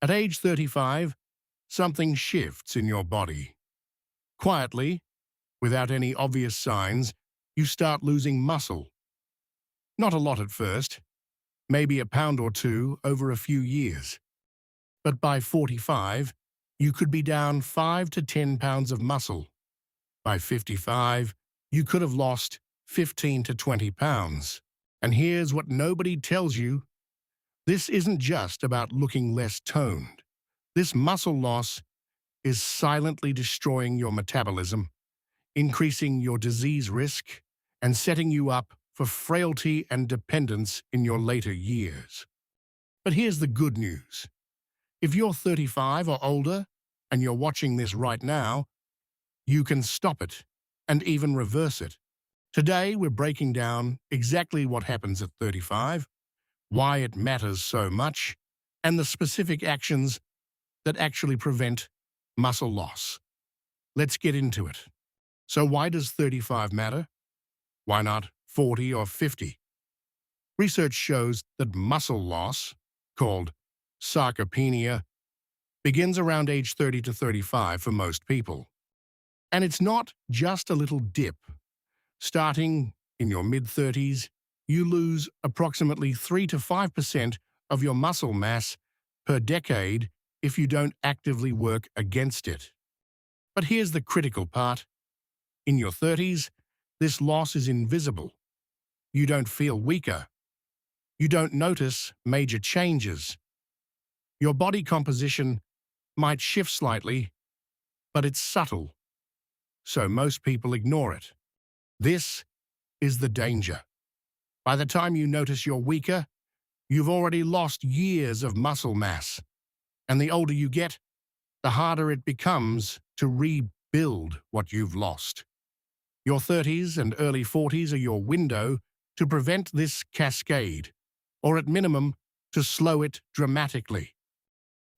At age 35, something shifts in your body. Quietly, without any obvious signs, you start losing muscle. Not a lot at first, maybe a pound or two over a few years. But by 45, you could be down 5 to 10 pounds of muscle. By 55, you could have lost 15 to 20 pounds. And here's what nobody tells you. This isn't just about looking less toned. This muscle loss is silently destroying your metabolism, increasing your disease risk, and setting you up for frailty and dependence in your later years. But here's the good news. If you're 35 or older and you're watching this right now, you can stop it and even reverse it. Today, we're breaking down exactly what happens at 35, why it matters so much, and the specific actions that actually prevent muscle loss. Let's get into it. So why does 35 matter? Why not 40 or 50? Research shows that muscle loss, called sarcopenia, begins around age 30 to 35 for most people. And it's not just a little dip. Starting in your mid-30s, you lose approximately 3 to 5% of your muscle mass per decade if you don't actively work against it. But here's the critical part. In your 30s, this loss is invisible. You don't feel weaker. You don't notice major changes. Your body composition might shift slightly, but it's subtle, so most people ignore it. This is the danger. By the time you notice you're weaker, you've already lost years of muscle mass. And the older you get, the harder it becomes to rebuild what you've lost. Your 30s and early 40s are your window to prevent this cascade, or at minimum, to slow it dramatically.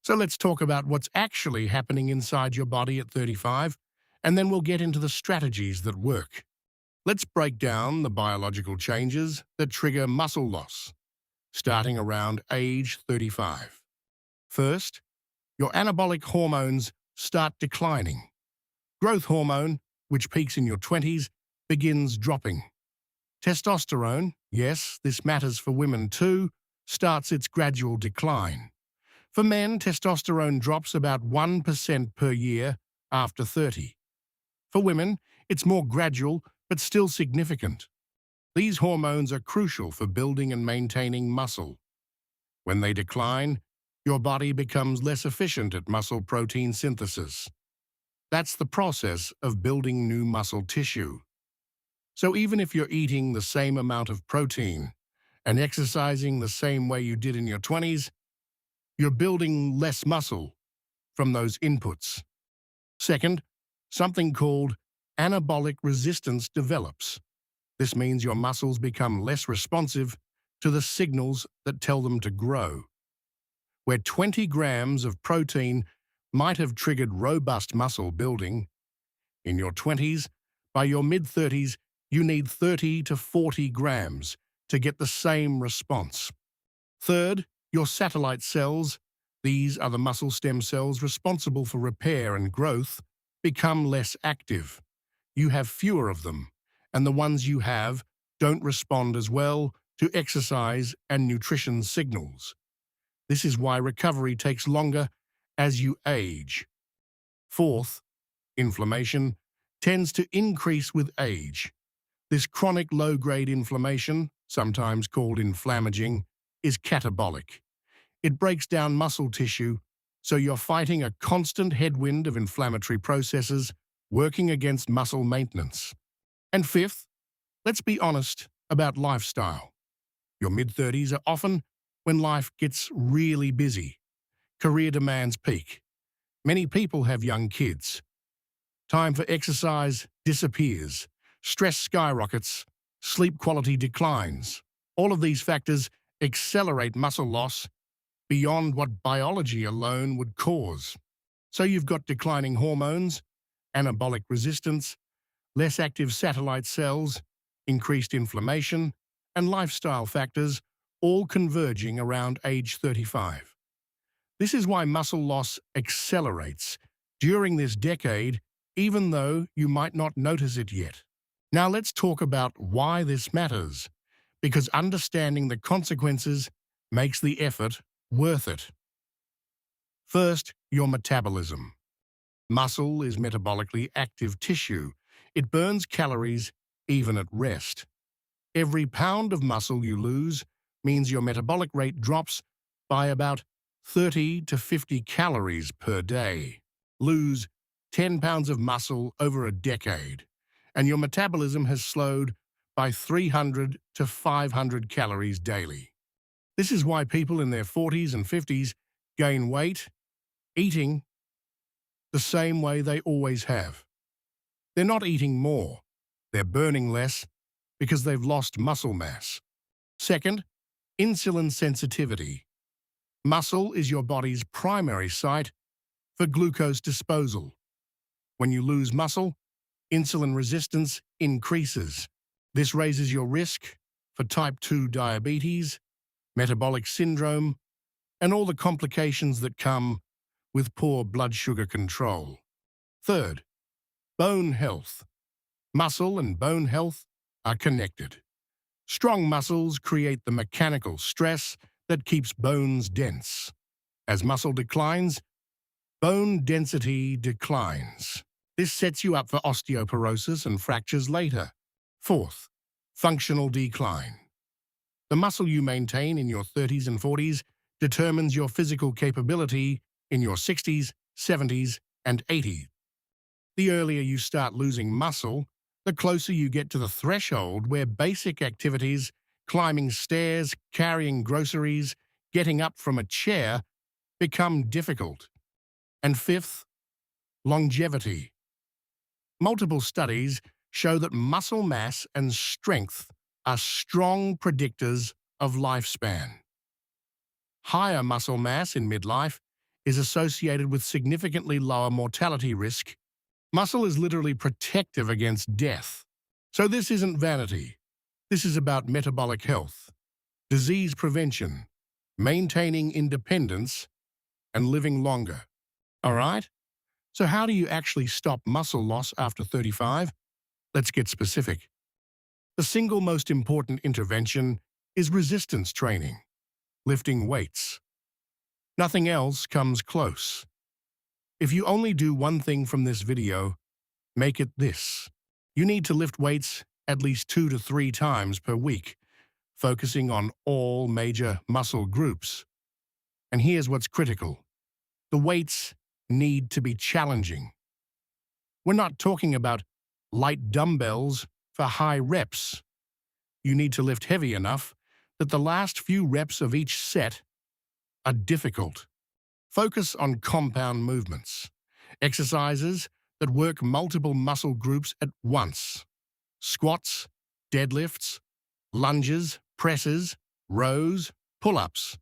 So let's talk about what's actually happening inside your body at 35, and then we'll get into the strategies that work. Let's break down the biological changes that trigger muscle loss, starting around age 35. First, your anabolic hormones start declining. Growth hormone, which peaks in your 20s, begins dropping. Testosterone, yes, this matters for women too, starts its gradual decline. For men, testosterone drops about 1% per year after 30. For women, it's more gradual, but still significant. These hormones are crucial for building and maintaining muscle. When they decline, your body becomes less efficient at muscle protein synthesis. That's the process of building new muscle tissue. So even if you're eating the same amount of protein and exercising the same way you did in your 20s, you're building less muscle from those inputs. Second, something called anabolic resistance develops. This means your muscles become less responsive to the signals that tell them to grow. Where 20 grams of protein might have triggered robust muscle building, in your 20s, by your mid-30s, you need 30 to 40 grams to get the same response. Third, your satellite cells, these are the muscle stem cells responsible for repair and growth, become less active. You have fewer of them, and the ones you have don't respond as well to exercise and nutrition signals. This is why recovery takes longer as you age. Fourth, inflammation tends to increase with age. This chronic low-grade inflammation, sometimes called inflammaging, is catabolic. It breaks down muscle tissue, so you're fighting a constant headwind of inflammatory processes working against muscle maintenance. And fifth, let's be honest about lifestyle. Your mid-30s are often when life gets really busy. Career demands peak. Many people have young kids. Time for exercise disappears. Stress skyrockets. Sleep quality declines. All of these factors accelerate muscle loss beyond what biology alone would cause. So you've got declining hormones, anabolic resistance, less active satellite cells, increased inflammation, and lifestyle factors all converging around age 35. This is why muscle loss accelerates during this decade, even though you might not notice it yet. Now let's talk about why this matters, because understanding the consequences makes the effort worth it. First, your metabolism. Muscle is metabolically active tissue. It burns calories even at rest. Every pound of muscle you lose means your metabolic rate drops by about 30 to 50 calories per day. Lose 10 pounds of muscle over a decade, and your metabolism has slowed by 300 to 500 calories daily. This is why people in their 40s and 50s gain weight, eating the same way they always have. They're not eating more, they're burning less because they've lost muscle mass. Second, insulin sensitivity. Muscle is your body's primary site for glucose disposal. When you lose muscle, insulin resistance increases. This raises your risk for type 2 diabetes, metabolic syndrome, and all the complications that come with poor blood sugar control. Third, bone health. Muscle and bone health are connected. Strong muscles create the mechanical stress that keeps bones dense. As muscle declines, bone density declines. This sets you up for osteoporosis and fractures later. Fourth, functional decline. The muscle you maintain in your 30s and 40s determines your physical capability in your 60s, 70s, and 80s. The earlier you start losing muscle, the closer you get to the threshold where basic activities, climbing stairs, carrying groceries, getting up from a chair, become difficult. And fifth, longevity. Multiple studies show that muscle mass and strength are strong predictors of lifespan. Higher muscle mass in midlife is associated with significantly lower mortality risk. Muscle is literally protective against death. So this isn't vanity. This is about metabolic health, disease prevention, maintaining independence, and living longer. All right? So how do you actually stop muscle loss after 35? Let's get specific. The single most important intervention is resistance training, lifting weights. Nothing else comes close. If you only do one thing from this video, make it this. You need to lift weights at least 2 to 3 times per week, focusing on all major muscle groups. And here's what's critical. The weights need to be challenging. We're not talking about light dumbbells for high reps. You need to lift heavy enough that the last few reps of each set are difficult. Focus on compound movements, exercises that work multiple muscle groups at once. Squats, deadlifts, lunges, presses, rows, pull-ups.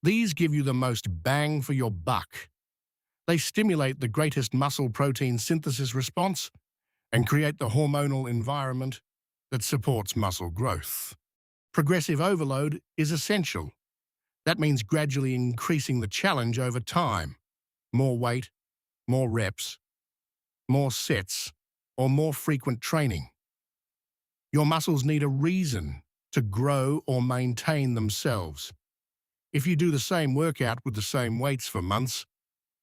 These give you the most bang for your buck. They stimulate the greatest muscle protein synthesis response and create the hormonal environment that supports muscle growth. Progressive overload is essential. That means gradually increasing the challenge over time. More weight, more reps, more sets, or more frequent training. Your muscles need a reason to grow or maintain themselves. If you do the same workout with the same weights for months,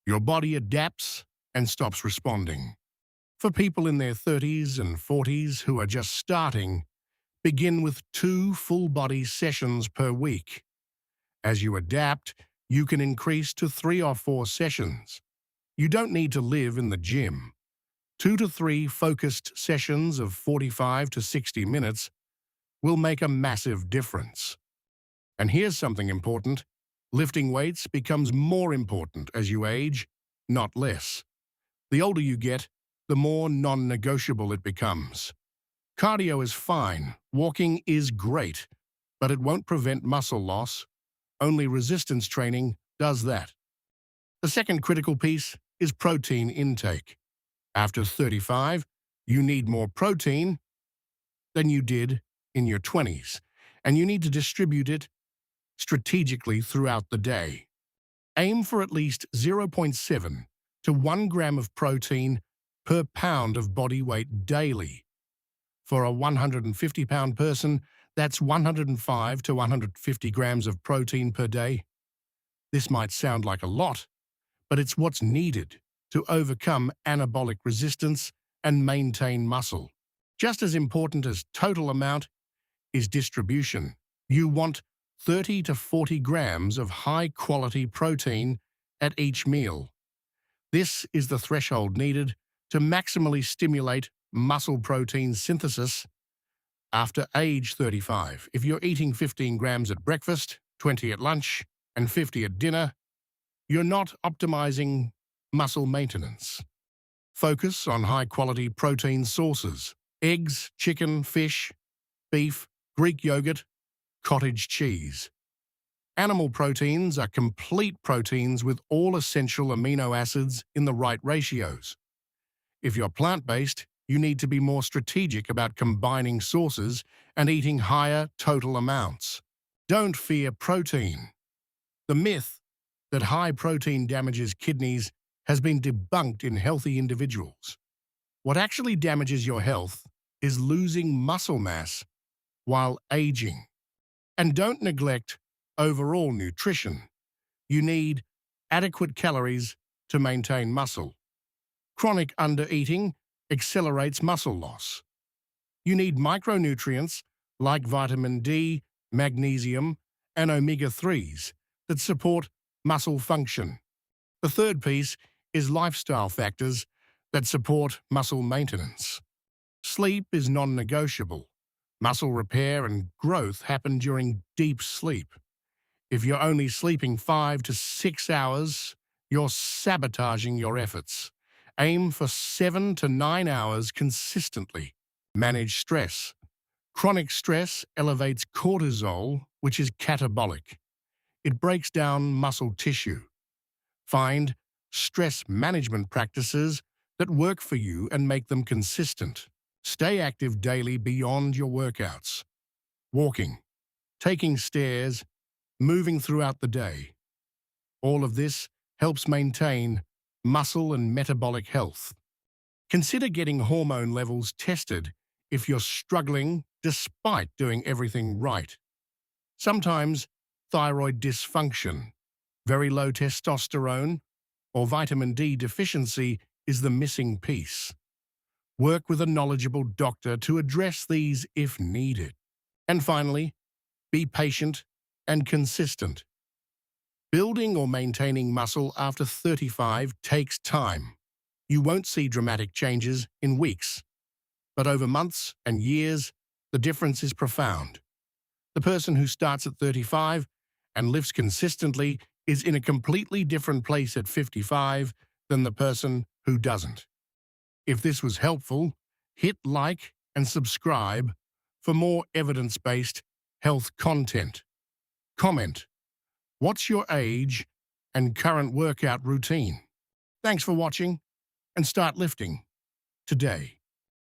your body adapts and stops responding. For people in their 30s and 40s who are just starting, begin with 2 full-body sessions per week. As you adapt, you can increase to 3 or 4 sessions. You don't need to live in the gym. 2 to 3 focused sessions of 45 to 60 minutes will make a massive difference. And here's something important. Lifting weights becomes more important as you age, not less. The older you get, the more non-negotiable it becomes. Cardio is fine, walking is great, but it won't prevent muscle loss. Only resistance training does that. The second critical piece is protein intake. After 35, you need more protein than you did in your 20s, and you need to distribute it strategically throughout the day. Aim for at least 0.7 to 1 gram of protein per pound of body weight daily. For a 150-pound person, that's 105 to 150 grams of protein per day. This might sound like a lot, but it's what's needed to overcome anabolic resistance and maintain muscle. Just as important as total amount is distribution. You want 30 to 40 grams of high-quality protein at each meal. This is the threshold needed to maximally stimulate muscle protein synthesis after age 35. If you're eating 15 grams at breakfast, 20 at lunch, and 50 at dinner, you're not optimizing muscle maintenance. Focus on high-quality protein sources: eggs, chicken, fish, beef, Greek yogurt, cottage cheese. Animal proteins are complete proteins with all essential amino acids in the right ratios. If you're plant-based, you need to be more strategic about combining sources and eating higher total amounts. Don't fear protein. The myth that high protein damages kidneys has been debunked in healthy individuals. What actually damages your health is losing muscle mass while aging. And don't neglect overall nutrition. You need adequate calories to maintain muscle. Chronic undereating accelerates muscle loss. You need micronutrients like vitamin D, magnesium, and omega-3s that support muscle function. The third piece is lifestyle factors that support muscle maintenance. Sleep is non-negotiable. Muscle repair and growth happen during deep sleep. If you're only sleeping 5 to 6 hours, you're sabotaging your efforts. Aim for 7 to 9 hours consistently. Manage stress. Chronic stress elevates cortisol, which is catabolic. It breaks down muscle tissue. Find stress management practices that work for you and make them consistent. Stay active daily beyond your workouts. Walking, taking stairs, moving throughout the day. All of this helps maintain muscle and metabolic health. Consider getting hormone levels tested if you're struggling despite doing everything right. Sometimes thyroid dysfunction, very low testosterone, or vitamin D deficiency is the missing piece. Work with a knowledgeable doctor to address these if needed. And finally, be patient and consistent. Building or maintaining muscle after 35 takes time. You won't see dramatic changes in weeks, but over months and years, the difference is profound. The person who starts at 35 and lifts consistently is in a completely different place at 55 than the person who doesn't. If this was helpful, hit like and subscribe for more evidence-based health content. Comment, what's your age and current workout routine? Thanks for watching, and start lifting today.